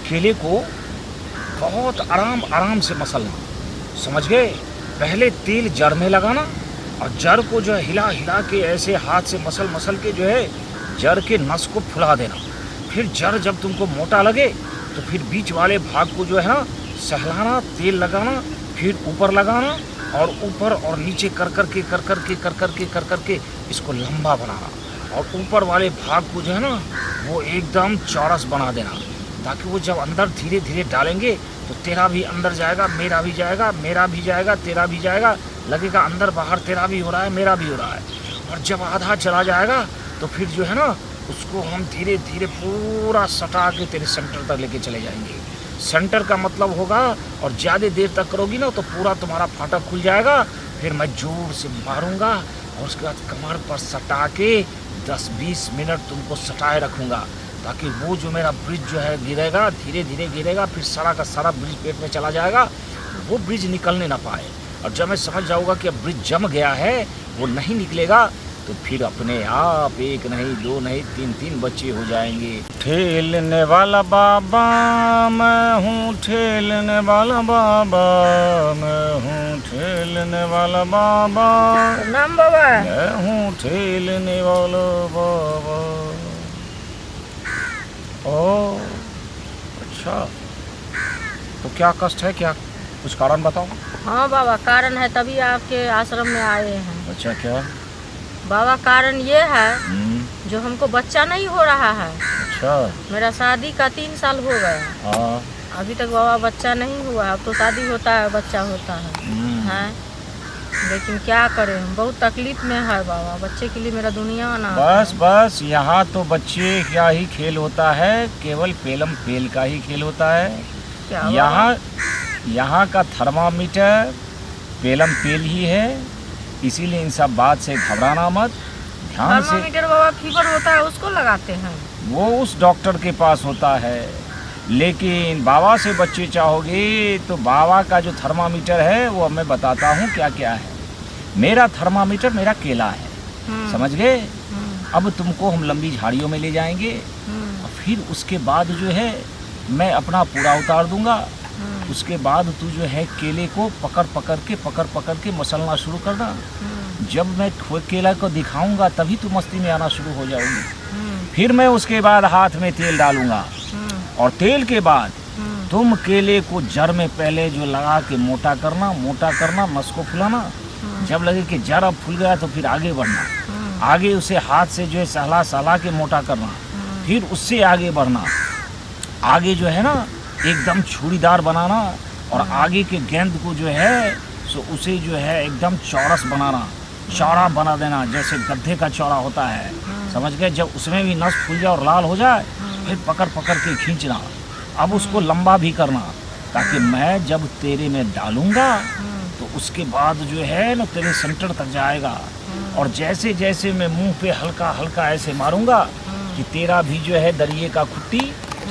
केले को बहुत आराम आराम से मसलना, समझ गए। पहले तेल जड़ में लगाना और जड़ को जो है हिला हिला के ऐसे हाथ से मसल मसल के जो है जड़ के नस को फुला देना। फिर जड़ जब तुमको मोटा लगे तो फिर बीच वाले भाग को जो है ना सहलाना, तेल लगाना, फिर ऊपर लगाना और ऊपर और नीचे कर करके इसको लंबा बनाना और ऊपर वाले भाग को जो है ना वो एकदम चौरस बना देना, ताकि वो जब अंदर धीरे धीरे डालेंगे तो तेरा भी अंदर जाएगा, मेरा भी जाएगा, मेरा भी जाएगा, तेरा भी जाएगा, लगेगा अंदर बाहर तेरा भी हो रहा है, मेरा भी हो रहा है। और जब आधा चला जाएगा तो फिर जो है ना उसको हम धीरे धीरे पूरा सटा के तेरे सेंटर तक लेके चले जाएंगे। सेंटर का मतलब होगा, और ज़्यादा देर तक करोगी ना तो पूरा तुम्हारा फाटक खुल जाएगा। फिर मैं जोर से मारूंगा और उसके बाद कमर पर सटा के 10-20 मिनट तुमको सटाए रखूँगा, ताकि वो जो मेरा ब्रिज जो है गिरेगा, धीरे धीरे गिरेगा, फिर सारा का सारा ब्रिज पेट में चला जाएगा, वो ब्रिज निकलने ना पाए। और जब मैं समझ जाऊँगा कि अब ब्रिज जम गया है, वो नहीं निकलेगा, तो फिर अपने आप 1 नहीं 2 नहीं 3 बच्चे हो जाएंगे। ठेलने वाला बाबा मैं हूँ, ठेलने वाला बाबा मैं हूँ, ठेलने वाला बाबा नाम बाबा मैं हूँ, ठेलने वाला बाबा। ओह अच्छा, तो क्या कष्ट है, क्या कुछ कारण बताओ। हाँ बाबा, कारण है तभी आपके आश्रम में आए हैं। अच्छा क्या बाबा कारण ये है जो हमको बच्चा नहीं हो रहा है। अच्छा मेरा शादी का 3 साल हो गया, हाँ अभी तक बाबा बच्चा नहीं हुआ। अब तो शादी होता है बच्चा होता है, लेकिन क्या करें, हम बहुत तकलीफ में है बाबा। बच्चे के लिए मेरा दुनिया ना। बस यहाँ तो बच्चे क्या ही खेल होता है, केवल पेलम पेल का ही खेल होता है। क्या यहाँ का थर्मामीटर पेलम पेल ही है, इसीलिए इन सब बात से घबराना मत, ध्यान से। थर्मामीटर बाबा फीवर होता है उसको लगाते हैं, वो उस डॉक्टर के पास होता है, लेकिन बाबा से बच्चे चाहोगे तो बाबा का जो थर्मामीटर है वो मैं बताता हूँ क्या क्या है। मेरा थर्मामीटर मेरा केला है, समझ गए। अब तुमको हम लंबी झाड़ियों में ले जाएंगे और फिर उसके बाद जो है मैं अपना पूरा उतार दूंगा। उसके बाद तू जो है केले को पकड़ पकड़ के मसलना शुरू करना। जब मैं केला को दिखाऊंगा तभी तू मस्ती में आना शुरू हो जाओगी। फिर मैं उसके बाद हाथ में तेल डालूंगा और तेल के बाद तुम केले को जड़ में पहले जो लगा के मोटा करना, नस को फुलाना। जब लगे कि जड़ अब फूल गया तो फिर आगे बढ़ना, आगे उसे हाथ से जो है सहला के मोटा करना, फिर उससे आगे बढ़ना, आगे जो है ना एकदम छुरीदार बनाना, और आगे के गेंद को जो है सो उसे जो है एकदम चौरस बनाना, चौड़ा बना देना, जैसे गड्ढे का चौड़ा होता है, समझ गए। जब उसमें भी नस फूल जाए और लाल हो जाए फिर पकड़ के खींचना। अब उसको लंबा भी करना, ताकि मैं जब तेरे में डालूंगा तो उसके बाद जो है ना तेरे सेंटर तक जाएगा। और जैसे जैसे मैं मुंह पे हल्का हल्का ऐसे मारूंगा कि तेरा भी जो है दरिये का खुट्टी,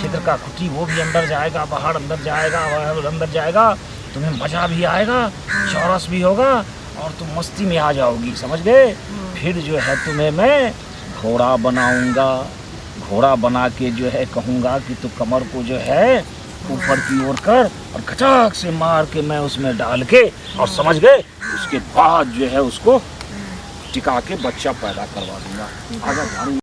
छिद्र का खुट्टी, वो भी अंदर जाएगा, बाहर अंदर जाएगा, बाहर अंदर जाएगा, तुम्हें मज़ा भी आएगा, चौरस भी होगा और तुम मस्ती में आ जाओगी, समझ गए। फिर जो है तुम्हें मैं घोड़ा बनाऊंगा, घोड़ा बना के जो है कहूँगा कि तू कमर को जो है ऊपर की ओर कर और खचाक से मार के मैं उसमें डाल के, और समझ गए, उसके बाद जो है उसको टिका के बच्चा पैदा करवा दूंगा। आगे